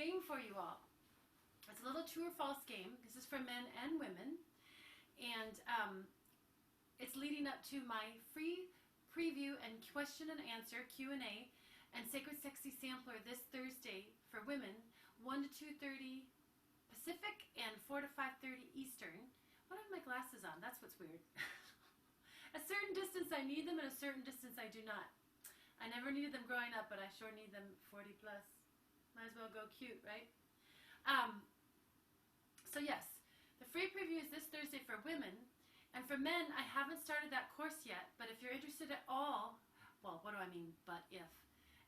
game for you all. It's a little true or false game. This is for men and women. And it's leading up to my free preview and question and answer, Q&A, and Sacred Sexy Sampler this Thursday for women, 1 to 2:30 Pacific and 4 to 5:30 Eastern. What have my glasses on? That's what's weird. A certain distance I need them, and a certain distance I do not. I never needed them growing up, but I sure need them 40 plus. Might as well go cute, right? So yes, the free preview is this Thursday for women. And for men, I haven't started that course yet, but if you're interested at all, well, what do I mean, but if?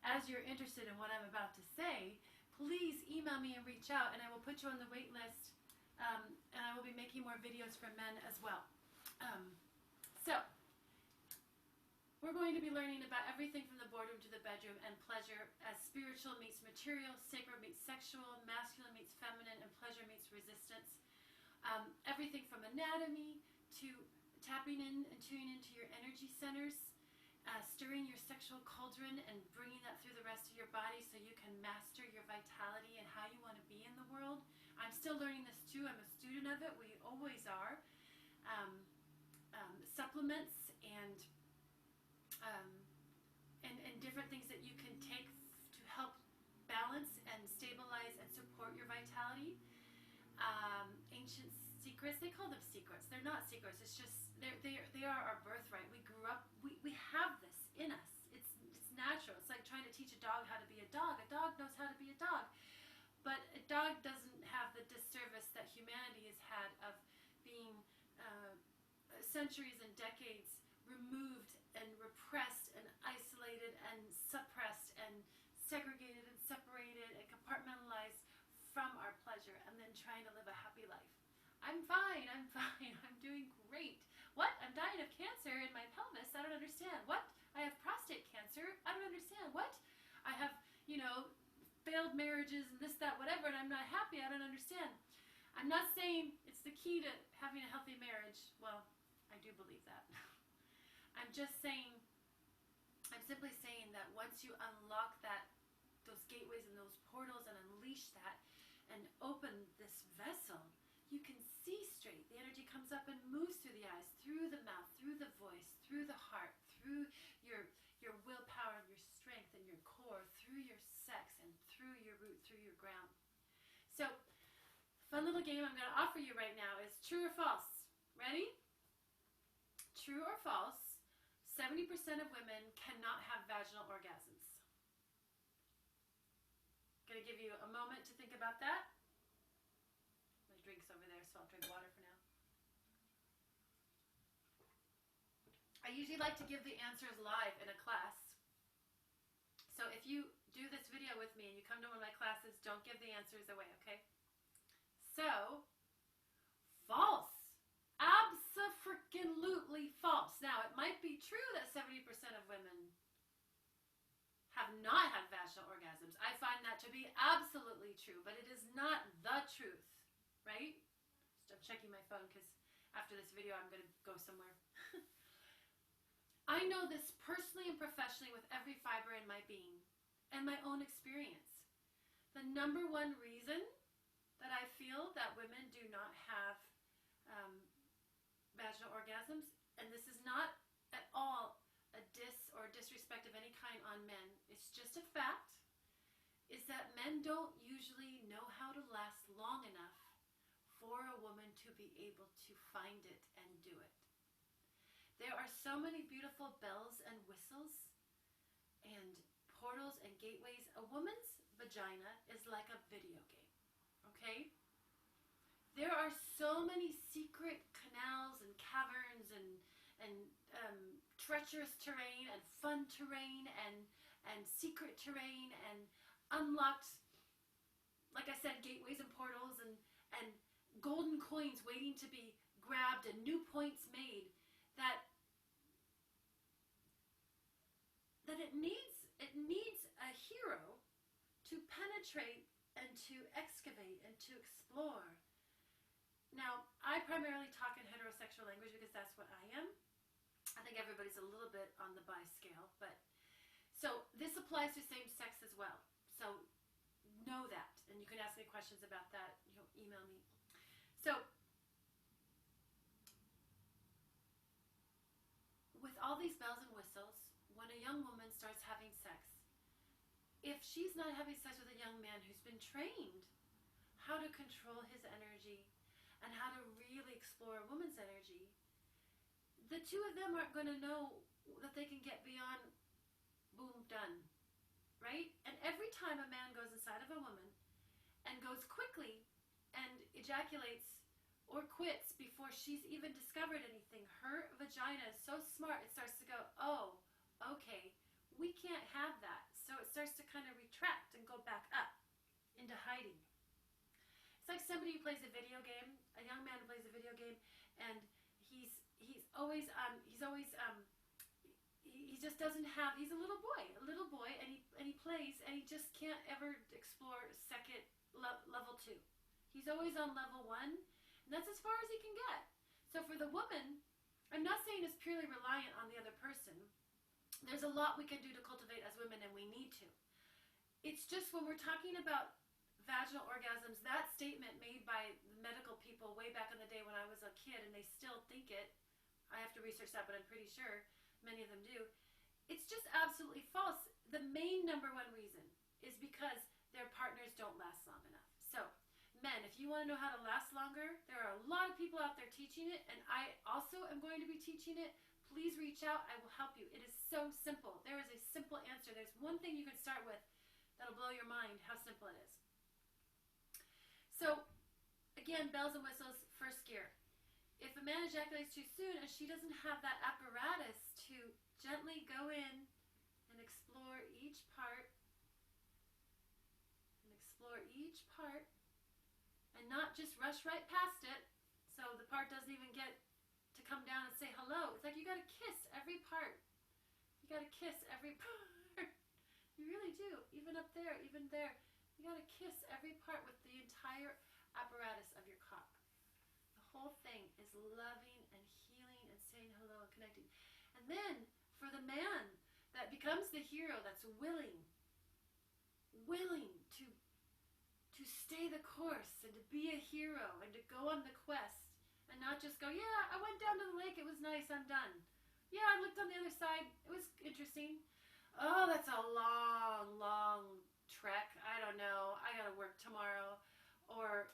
As you're interested in what I'm about to say, please email me and reach out, and I will put you on the wait list, and I will be making more videos for men as well. So, we're going to be learning about everything from the boardroom to the bedroom and pleasure as spiritual meets material, sacred meets sexual, masculine meets feminine, and pleasure meets resistance. Everything from anatomy to tapping in and tuning into your energy centers, stirring your sexual cauldron and bringing that through the rest of your body so you can master your vitality and how you want to be in the world. I'm still learning this too. I'm a student of it. We always are. Supplements and different things that you can take to help balance and stabilize and support your vitality. Ancient secrets, they call them secrets. They're not secrets. It's just they are our birthright. We grew up. We have this in us. It's natural. It's like trying to teach a dog how to be a dog. A dog knows how to be a dog, but a dog doesn't have the disservice that humanity has had of being centuries and decades removed and repressed and isolated and suppressed and segregated and separated and compartmentalized from our pleasure, and then trying to live a happy life. I'm fine, I'm doing great. What? I'm dying of cancer in my pelvis? I don't understand. What? I have prostate cancer? I don't understand. What? I have, failed marriages and this, that, whatever, and I'm not happy? I don't understand. I'm not saying it's the key to having a healthy marriage. Well, I do believe that. I'm simply saying that once you unlock those gateways and those portals and unleash that and open this vessel, you can see straight. The energy comes up and moves through the eyes, through the mouth, through the voice, through the heart, through your willpower and your strength and your core, through your sex and through your root, through your ground. So, fun little game I'm going to offer you right now is true or false. Ready? True or false, 70% of women cannot have vaginal orgasms. Going to give you a moment to think about that. My drink's over there, so I'll drink water for now. I usually like to give the answers live in a class. So if you do this video with me and you come to one of my classes, don't give the answers away, okay? So, false. Abso-freaking-lutely false. Now, it might be true that 70% of women have not had vaginal orgasms. I find that to be absolutely true, but it is not the truth, right? I'm checking my phone because after this video I'm going to go somewhere. I know this personally and professionally with every fiber in my being and my own experience. The number one reason that I feel that women do not have vaginal orgasms, and this is not at all a diss or disrespect of any kind on men, it's just a fact, is that men don't usually know how to last long enough for a woman to be able to find it and do it. There are so many beautiful bells and whistles and portals and gateways. A woman's vagina is like a video game, okay? There are so many secret canals and caverns and treacherous terrain and fun terrain and secret terrain and unlocked, like I said, gateways and portals and golden coins waiting to be grabbed and new points made that it needs a hero to penetrate and to excavate and to explore. Now, I primarily talk in heterosexual language because that's what I am. I think everybody's a little bit on the bi scale, but so this applies to same sex as well. So know that, and you can ask me questions about that. Email me. So, with all these bells and whistles, when a young woman starts having sex, if she's not having sex with a young man who's been trained how to control his energy and how to really explore a woman's energy, the two of them aren't going to know that they can get beyond boom, done, right? And every time a man goes inside of a woman and goes quickly and ejaculates or quits before she's even discovered anything, her vagina is so smart, it starts to go, oh, okay, we can't have that. So it starts to kind of retract and go back up into hiding. It's like somebody who plays a video game, a young man who plays a video game, and he just doesn't have, he's a little boy, and he plays, and he just can't ever explore second level 2. He's always on level 1, and that's as far as he can get. So for the woman, I'm not saying it's purely reliant on the other person. There's a lot we can do to cultivate as women, and we need to. It's just when we're talking about vaginal orgasms, that statement made by the medical people way back in the day when I was a kid, and they still think it, I have to research that, but I'm pretty sure many of them do, it's just absolutely false. The main number one reason is because their partners don't last long enough. So, men, if you want to know how to last longer, there are a lot of people out there teaching it, and I also am going to be teaching it. Please reach out. I will help you. It is so simple. There is a simple answer. There's one thing you can start with that'll blow your mind how simple it is. So, again, bells and whistles, first gear. If a man ejaculates too soon and she doesn't have that apparatus to gently go in and explore each part, and not just rush right past it, so the part doesn't even get to come down and say hello. It's like you gotta kiss every part. You gotta kiss every part. You really do. Even up there, even there. You gotta kiss every part with the entire apparatus of your cock. The whole thing is loving and healing and saying hello and connecting. And then, for the man that becomes the hero, that's willing to stay the course and to be a hero and to go on the quest and not just go, yeah, I went down to the lake, it was nice, I'm done. Yeah, I looked on the other side, it was interesting. Oh, that's a long, long trek. I don't know, I gotta work tomorrow. Or,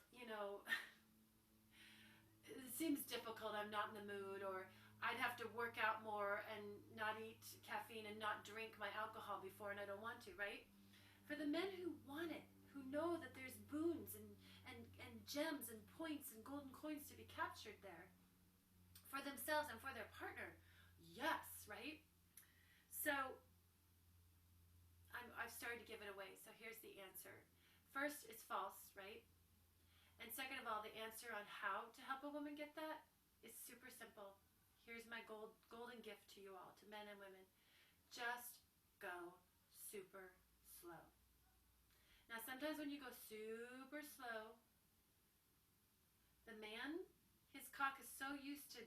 it seems difficult, I'm not in the mood. Or I'd have to work out more and not eat caffeine and not drink my alcohol before, and I don't want to, right? For the men who want it, who know that there's boons and gems and points and golden coins to be captured there for themselves and for their partner, yes, right? So I've started to give it away. So here's the answer. First, it's false, right? And second of all, the answer on how to help a woman get that is super simple. Here's my golden gift to you all, to men and women. Just go super slow. Now, sometimes when you go super slow, the man, his cock is so used to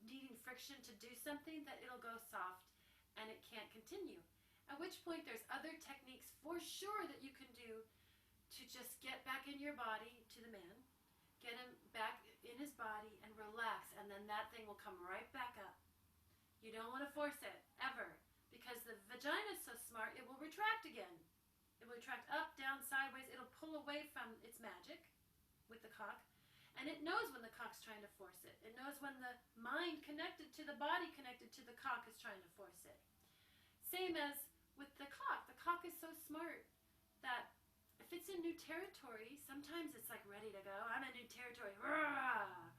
needing friction to do something that it'll go soft and it can't continue. At which point there's other techniques for sure that you can do to just get back in your body to the man, get him back in his body and relax, and then that thing will come right back up. You don't want to force it, ever, because the vagina is so smart, it will retract again. It will retract up, down, sideways. It'll pull away from its magic with the cock, and it knows when the cock's trying to force it. It knows when the mind connected to the body connected to the cock is trying to force it. Same as with the cock. The cock is so smart that if it's in new territory, sometimes it's like ready to go. I'm in new territory. Rah!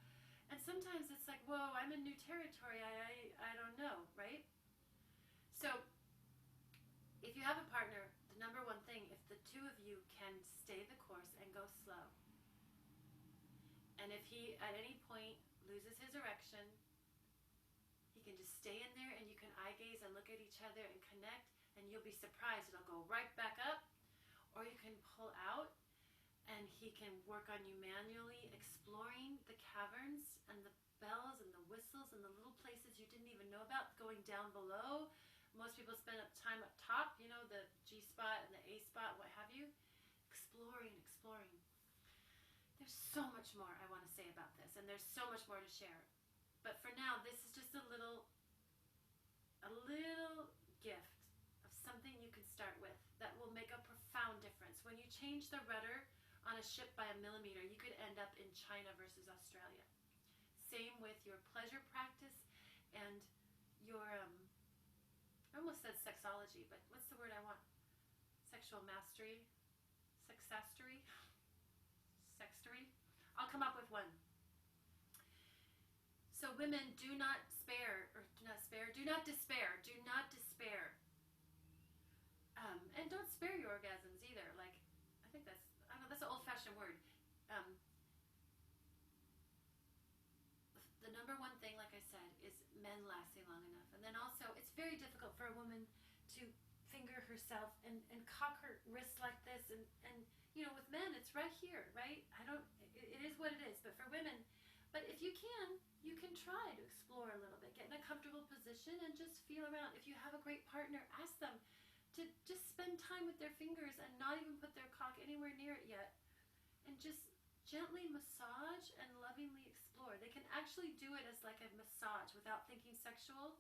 And sometimes it's like, whoa, I'm in new territory. I don't know, right? So if you have a partner, the number one thing, if the two of you can stay the course and go slow, and if he at any point loses his erection, he can just stay in there and you can eye gaze and look at each other and connect, and you'll be surprised. It'll go right back up. Or you can pull out and he can work on you manually, exploring the caverns and the bells and the whistles and the little places you didn't even know about, going down below. Most people spend time up top, the G spot and the A spot, what have you. exploring. There's so much more I want to say about this, and there's so much more to share. But for now, this is just a little gift of something you can start with that will make a profound difference. When you change the rudder on a ship by a millimeter, you could end up in China versus Australia. Same with your pleasure practice and your, I almost said sexology, but what's the word I want? Sexual mastery? Sexastery? Sextery? I'll come up with one. So women, do not despair. And don't spare your orgasms either. Like, I think that's, I don't know, that's an old-fashioned word. The number one thing, like I said, is men lasting long enough. And then also, it's very difficult for a woman to finger herself and cock her wrists like this. And you know, with men, it's right here, right? It is what it is. But for women, but if you can try to explore a little bit. Get in a comfortable position and just feel around. If you have a great partner, ask them to just spend time with their fingers and not even put their cock anywhere near it yet. And just gently massage and lovingly explore. They can actually do it as like a massage without thinking sexual,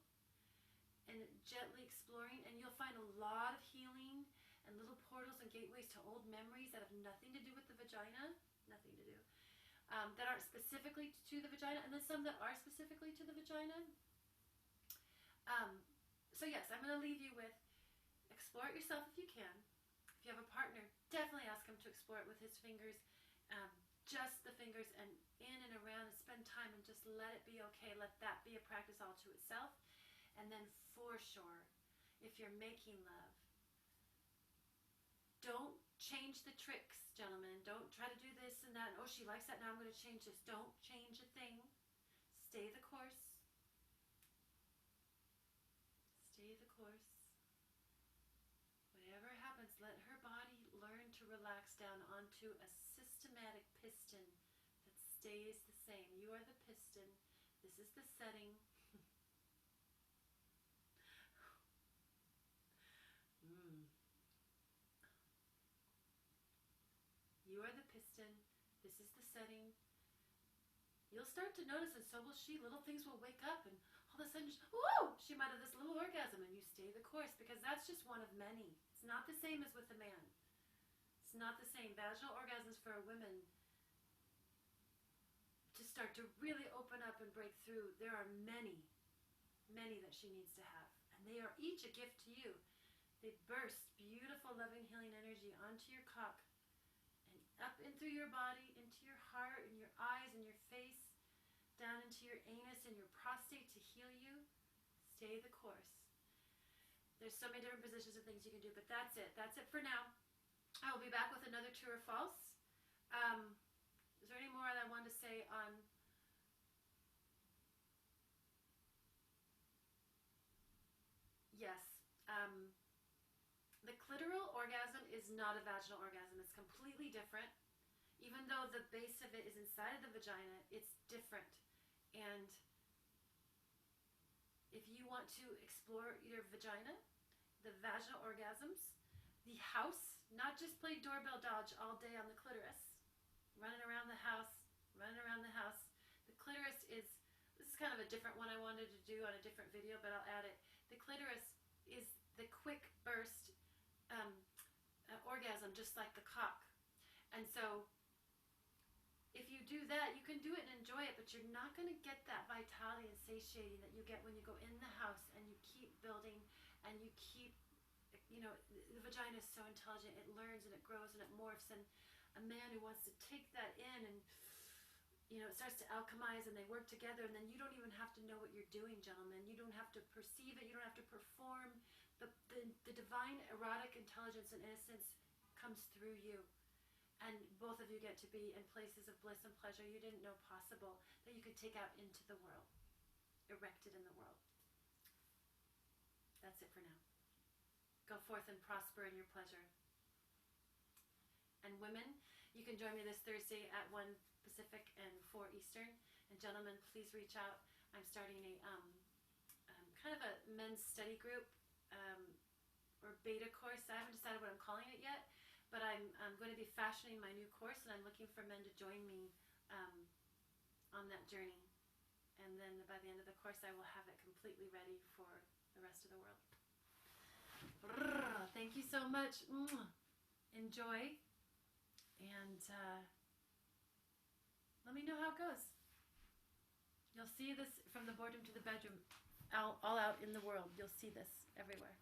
and gently exploring, and you'll find a lot of healing and little portals and gateways to old memories that have nothing to do with the vagina, that aren't specifically to the vagina, and then some that are specifically to the vagina. So yes, I'm going to leave you with, explore it yourself if you can. If you have a partner, definitely ask him to explore it with his fingers, just the fingers, and in and around, and spend time and just let it be okay. Let that be a practice all to itself. And then for sure, if you're making love, don't change the tricks, gentlemen. Don't try to do this and that. Oh, she likes that, now I'm going to change this. Don't change a thing. Stay the course. Stay the course. Whatever happens, let her body learn to relax down onto a systematic piston that stays the same. You are the piston. This is the setting. You are the piston. This is the setting. You'll start to notice, and so will she. Little things will wake up, and all of a sudden, whoa, she might have this little orgasm, and you stay the course, because that's just one of many. It's not the same as with a man. It's not the same. Vaginal orgasms for a woman, to start to really open up and break through, there are many that she needs to have, and they are each a gift to you. They burst beautiful, loving, healing energy onto your cock, and up in through your body, into your heart, and your eyes, and your face, down into your anus and your prostate to heal you. Stay the course. There's so many different positions and things you can do, but that's it. That's it for now. I will be back with another true or false. Is there any more that I wanted to say on... Yes. The clitoral orgasm is not a vaginal orgasm. It's completely different. Even though the base of it is inside of the vagina, it's different. And if you want to explore your vagina, the vaginal orgasms, the house, not just play doorbell dodge all day on the clitoris, running around the house. The clitoris is, this is kind of a different one I wanted to do on a different video, but I'll add it. The clitoris is the quick burst orgasm, just like the cock. And so if you do that, you can do it and enjoy it, but you're not going to get that vitality and satiating that you get when you go in the house and you keep building and you keep, you know, the vagina is so intelligent. It learns and it grows and it morphs, and a man who wants to take that in and, you know, it starts to alchemize and they work together, and then you don't even have to know what you're doing, gentlemen. You don't have to perceive it. You don't have to perform. The divine erotic intelligence and innocence comes through you. And both of you get to be in places of bliss and pleasure you didn't know possible, that you could take out into the world, erected in the world. That's it for now. Go forth and prosper in your pleasure. And women, you can join me this Thursday at 1 Pacific and 4 Eastern. And gentlemen, please reach out. I'm starting a kind of a men's study group or beta course. I haven't decided what I'm calling it yet. But I'm going to be fashioning my new course, and I'm looking for men to join me on that journey. And then by the end of the course, I will have it completely ready for the rest of the world. Thank you so much. Enjoy. And let me know how it goes. You'll see this from the boardroom to the bedroom, all out in the world. You'll see this everywhere.